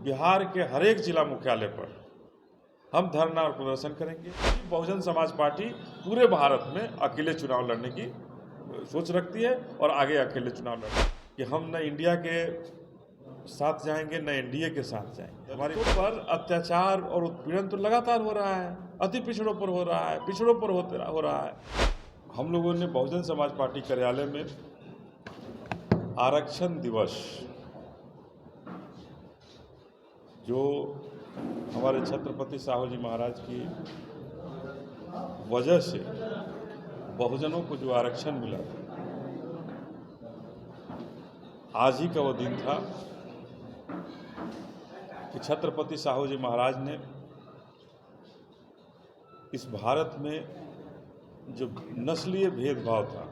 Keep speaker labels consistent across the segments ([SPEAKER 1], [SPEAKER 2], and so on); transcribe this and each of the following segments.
[SPEAKER 1] बिहार के हर एक जिला मुख्यालय पर हम धरना और प्रदर्शन करेंगे। बहुजन समाज पार्टी पूरे भारत में अकेले चुनाव लड़ने की सोच रखती है और आगे अकेले चुनाव लड़ेंगे कि हम न इंडिया के साथ जाएंगे न एनडीए के साथ जाएंगे। हमारे पर अत्याचार और उत्पीड़न तो लगातार हो रहा है, अति पिछड़ों पर हो रहा है, पिछड़ों पर हो रहा है। हम लोगों ने बहुजन समाज पार्टी कार्यालय में आरक्षण दिवस, जो हमारे छत्रपति साहू जी महाराज की वजह से बहुजनों को जो आरक्षण मिला, आज ही का वो दिन था कि छत्रपति साहू जी महाराज ने इस भारत में जो नस्लीय भेदभाव था,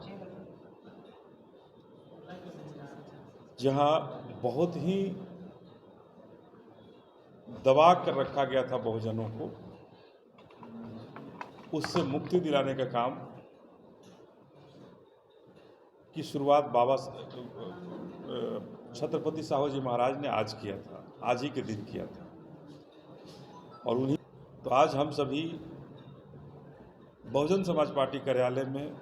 [SPEAKER 1] जहां बहुत ही दबा कर रखा गया था बहुजनों को, उससे मुक्ति दिलाने का काम की शुरुआत बाबा छत्रपति साहू जी महाराज ने आज किया था, आज ही के दिन किया था। और उन्हीं तो आज हम सभी बहुजन समाज पार्टी कार्यालय में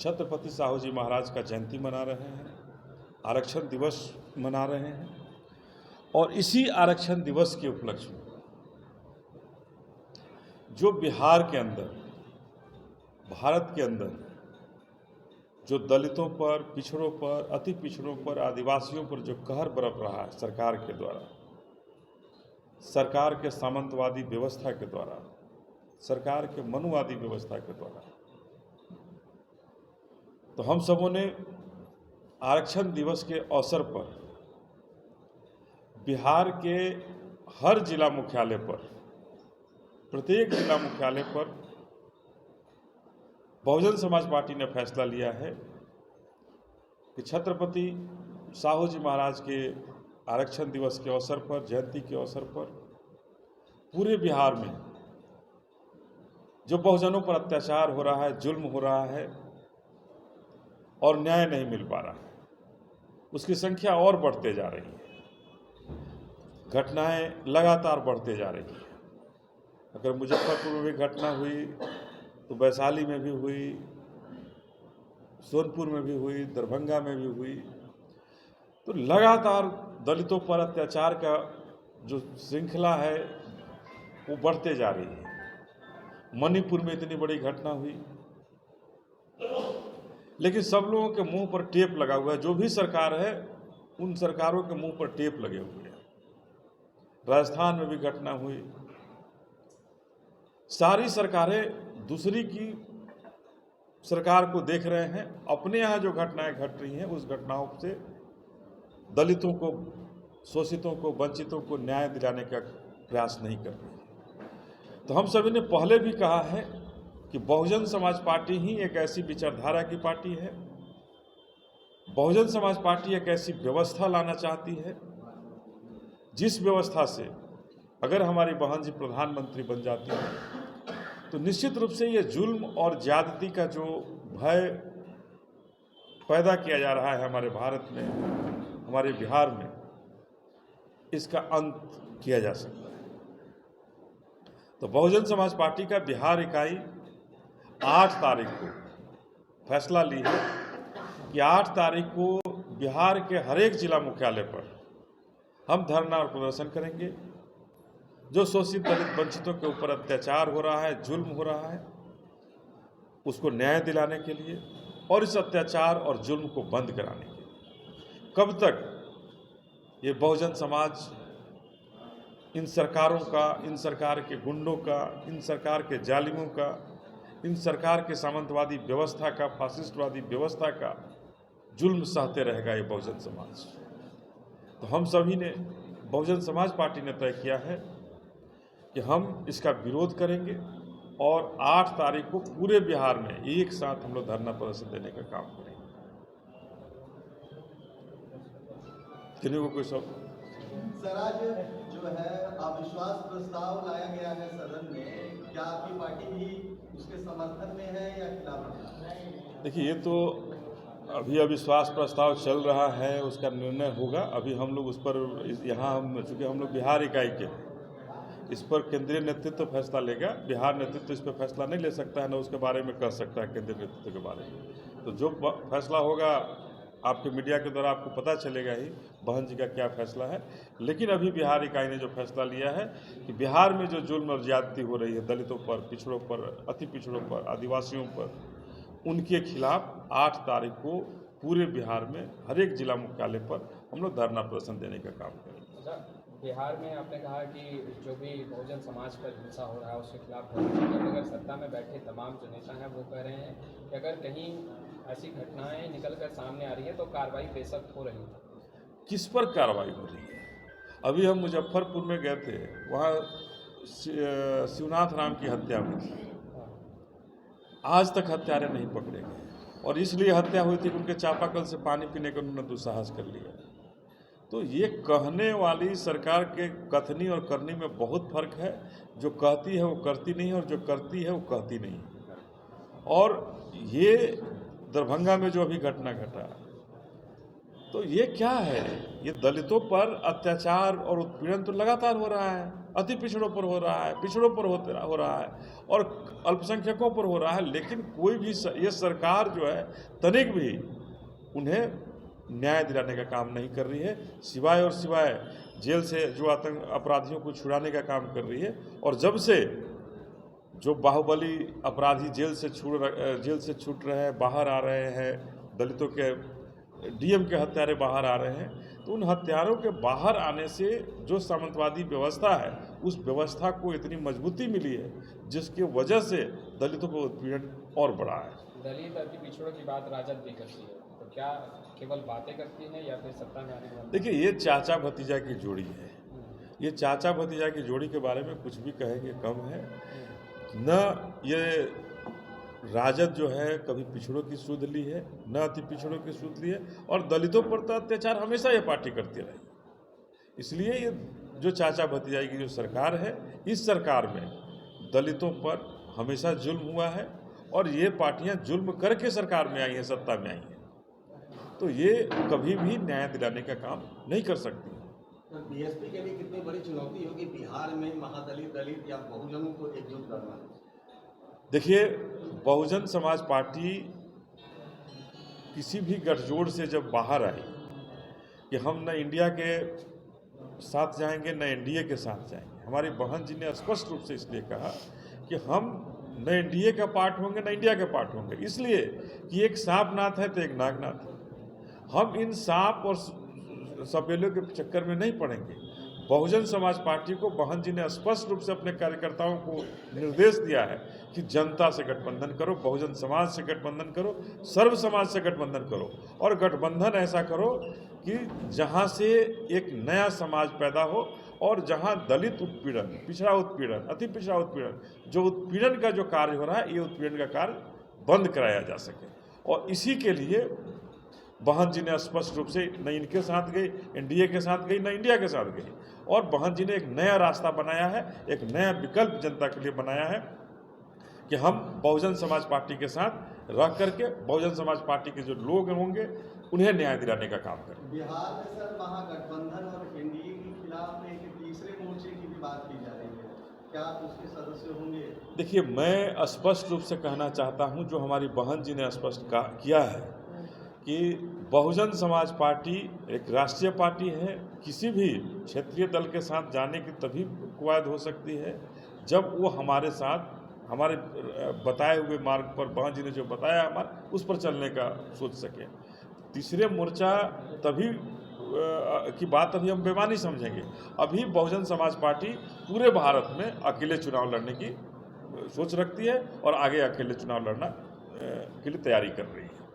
[SPEAKER 1] छत्रपति साहू जी महाराज का जयंती मना रहे हैं, आरक्षण दिवस मना रहे हैं। और इसी आरक्षण दिवस के उपलक्ष्य में जो बिहार के अंदर, भारत के अंदर जो दलितों पर, पिछड़ों पर, अति पिछड़ों पर, आदिवासियों पर जो कहर बरप रहा है सरकार के द्वारा, सरकार के सामंतवादी व्यवस्था के द्वारा, सरकार के मनुवादी व्यवस्था के द्वारा, तो हम सबों ने आरक्षण दिवस के अवसर पर बिहार के हर जिला मुख्यालय पर, प्रत्येक जिला मुख्यालय पर बहुजन समाज पार्टी ने फैसला लिया है कि छत्रपति साहू जी महाराज के आरक्षण दिवस के अवसर पर, जयंती के अवसर पर पूरे बिहार में जो बहुजनों पर अत्याचार हो रहा है, जुल्म हो रहा है और न्याय नहीं मिल पा रहा है, उसकी संख्या और बढ़ते जा रही है, घटनाएं लगातार बढ़ते जा रही हैं। अगर मुजफ्फरपुर में भी घटना हुई तो वैशाली में भी हुई, सोनपुर में भी हुई, दरभंगा में भी हुई। तो लगातार दलितों पर अत्याचार का जो श्रृंखला है वो बढ़ते जा रही है। मणिपुर में इतनी बड़ी घटना हुई, लेकिन सब लोगों के मुंह पर टेप लगा हुआ है। जो भी सरकार है उन सरकारों के मुंह पर टेप लगे हुए हैं। राजस्थान में भी घटना हुई। सारी सरकारें दूसरी की सरकार को देख रहे हैं, अपने यहाँ जो घटनाएं घट रही हैं उस घटनाओं से दलितों को, शोषितों को, वंचितों को न्याय दिलाने का प्रयास नहीं कर रही। तो हम सभी ने पहले भी कहा है कि बहुजन समाज पार्टी ही एक ऐसी विचारधारा की पार्टी है, बहुजन समाज पार्टी एक ऐसी व्यवस्था लाना चाहती है जिस व्यवस्था से अगर हमारी बहन जी प्रधानमंत्री बन जाती है तो निश्चित रूप से ये जुल्म और ज्यादती का जो भय पैदा किया जा रहा है हमारे भारत में, हमारे बिहार में, इसका अंत किया जा सकता है। तो बहुजन समाज पार्टी का बिहार इकाई 8 तारीख को फैसला ली है कि 8 तारीख को बिहार के हर एक जिला मुख्यालय पर हम धरना और प्रदर्शन करेंगे। जो शोषित दलित वंचितों के ऊपर अत्याचार हो रहा है, जुल्म हो रहा है, उसको न्याय दिलाने के लिए और इस अत्याचार और जुल्म को बंद कराने के लिए। कब तक ये बहुजन समाज इन सरकारों का, इन सरकार के गुंडों का, इन सरकार के जालिमों का, इन सरकार के सामंतवादी व्यवस्था का, फासिस्टवादी व्यवस्था का जुल्म सहते रहेगा ये बहुजन समाज? तो हम सभी ने, बहुजन समाज पार्टी ने तय किया है कि हम इसका विरोध करेंगे और 8 तारीख को पूरे बिहार में एक साथ हम लोग धरना प्रदर्शन देने का काम करेंगे। किन्हीं को कोई सब
[SPEAKER 2] सर, आज जो है अविश्वास प्रस्ताव लाया गया है सदन में, क्या आपकी पार्टी भी उसके समर्थन में है या खिलाफ है?
[SPEAKER 1] देखिए, ये तो अभी अविश्वास प्रस्ताव चल रहा है, उसका निर्णय होगा। अभी हम लोग उस पर यहाँ चूँकि हम लोग बिहार इकाई के हैं, इस पर केंद्रीय नेतृत्व फैसला लेगा। बिहार नेतृत्व इस पर फैसला नहीं ले सकता है, न उसके बारे में कह सकता है केंद्रीय नेतृत्व के बारे में। तो जो फैसला होगा आपके मीडिया के द्वारा आपको पता चलेगा ही बहन जी का क्या फैसला है। लेकिन अभी बिहार इकाई ने जो फैसला लिया है कि बिहार में जो जुल्म और ज्यादती हो रही है दलितों पर, पिछड़ों पर, अति पिछड़ों पर, आदिवासियों पर, उनके खिलाफ 8 तारीख को पूरे बिहार में हर एक जिला मुख्यालय पर हम लोग धरना प्रदर्शन देने का काम करेंगे।
[SPEAKER 3] अच्छा, बिहार में आपने कहा कि जो भी बहुजन समाज पर हिंसा हो रहा है उसके खिलाफ होना चाहिए, मगर सत्ता में बैठे तमाम जो नेता हैं वो कह रहे हैं कि अगर कहीं ऐसी घटनाएं निकल कर सामने आ रही है तो कार्रवाई बेशक हो रही है।
[SPEAKER 1] किस पर कार्रवाई हो रही है? अभी हम मुजफ्फरपुर में गए थे, वहाँ शिवनाथ राम की हत्या हुई थी। आज तक हत्यारे नहीं पकड़े गए, और इसलिए हत्या हुई थी कि उनके चापाकल से पानी पीने का उन्होंने दुस्साहस कर लिया। तो ये कहने वाली सरकार के कथनी और करनी में बहुत फर्क है। जो कहती है वो करती नहीं है, और जो करती है वो कहती नहीं है। और ये दरभंगा में जो अभी घटना घटा, तो ये क्या है? ये दलितों पर अत्याचार और उत्पीड़न तो लगातार हो रहा है, अति पिछड़ों पर हो रहा है, पिछड़ों पर हो रहा है, और अल्पसंख्यकों पर हो रहा है। लेकिन कोई भी ये सरकार जो है तनिक भी उन्हें न्याय दिलाने का काम नहीं कर रही है, सिवाय और सिवाय जेल से जो अपराधियों को छुड़ाने का काम कर रही है। और जब से जो बाहुबली अपराधी जेल से छूट रहे हैं, बाहर आ रहे हैं, दलितों के डीएम के हत्यारे बाहर आ रहे हैं, तो उन हत्यारों के बाहर आने से जो सामंतवादी व्यवस्था है उस व्यवस्था को इतनी मजबूती मिली है, जिसकी वजह से दलितों पर उत्पीड़न और बढ़ा है।
[SPEAKER 3] दलित अति पिछड़ों की बात राजद भी करती है, तो क्या केवल बातें करती है या फिर सत्ता में आने वाली?
[SPEAKER 1] देखिए, ये चाचा भतीजा की जोड़ी है। ये चाचा भतीजा की जोड़ी के बारे में कुछ भी कहेंगे कम है। न ये राजद जो है कभी पिछड़ों की सुध ली है, न अति पिछड़ों की सुध ली है, और दलितों पर तो अत्याचार हमेशा ये पार्टी करती रही। इसलिए ये जो चाचा भतीजाई की जो सरकार है, इस सरकार में दलितों पर हमेशा जुल्म हुआ है, और ये पार्टियां जुल्म करके सरकार में आई हैं, सत्ता में आई हैं। तो ये कभी भी न्याय दिलाने का काम नहीं कर सकती।
[SPEAKER 2] तो बीएसपी के लिए कितनी बड़ी चुनौती होगी बिहार में महादलित, दलित या बहुजनों को एकजुट करना?
[SPEAKER 1] देखिए, बहुजन समाज पार्टी किसी भी गठजोड़ से जब बाहर आई कि हम न इंडिया के साथ जाएंगे न एनडीए के साथ जाएंगे, हमारी बहन जी ने स्पष्ट रूप से इसलिए कहा कि हम न एनडीए का पार्ट होंगे न इंडिया के पार्ट होंगे, इसलिए कि एक सांप नाथ है तो एक नागनाथ है। हम इन सांप और सपेलों के चक्कर में नहीं पड़ेंगे। बहुजन समाज पार्टी को बहन जी ने स्पष्ट रूप से अपने कार्यकर्ताओं को निर्देश दिया है कि जनता से गठबंधन करो, बहुजन समाज से गठबंधन करो, सर्व समाज से गठबंधन करो, और गठबंधन ऐसा करो कि जहां से एक नया समाज पैदा हो, और जहां दलित उत्पीड़न, पिछड़ा उत्पीड़न, अति पिछड़ा उत्पीड़न, जो उत्पीड़न का जो कार्य हो रहा है, ये उत्पीड़न का कार्य बंद कराया जा सके। और इसी के लिए बहन जी ने स्पष्ट रूप से न इनके साथ गई, एनडीए के साथ गई, न इंडिया के साथ गई, और बहन जी ने एक नया रास्ता बनाया है, एक नया विकल्प जनता के लिए बनाया है कि हम बहुजन समाज पार्टी के साथ रह करके बहुजन समाज पार्टी के जो लोग होंगे उन्हें न्याय दिलाने का काम करें।
[SPEAKER 2] बिहार में सर महागठबंधन और एनडीए के खिलाफ में एक तीसरे मोर्चे की भी बात की जा रही है, क्या आप उसके सदस्य होंगे?
[SPEAKER 1] देखिए, मैं स्पष्ट रूप से कहना चाहता हूं, जो हमारी बहन जी ने स्पष्ट किया है कि बहुजन समाज पार्टी एक राष्ट्रीय पार्टी है। किसी भी क्षेत्रीय दल के साथ जाने की तभी कवायद हो सकती है जब वो हमारे साथ, हमारे बताए हुए मार्ग पर, बहन जी ने जो बताया हमारे, उस पर चलने का सोच सके। तीसरे मोर्चा तभी की बात अभी हम बेमानी समझेंगे। अभी बहुजन समाज पार्टी पूरे भारत में अकेले चुनाव लड़ने की सोच रखती है, और आगे अकेले चुनाव लड़ना के लिए तैयारी कर रही है।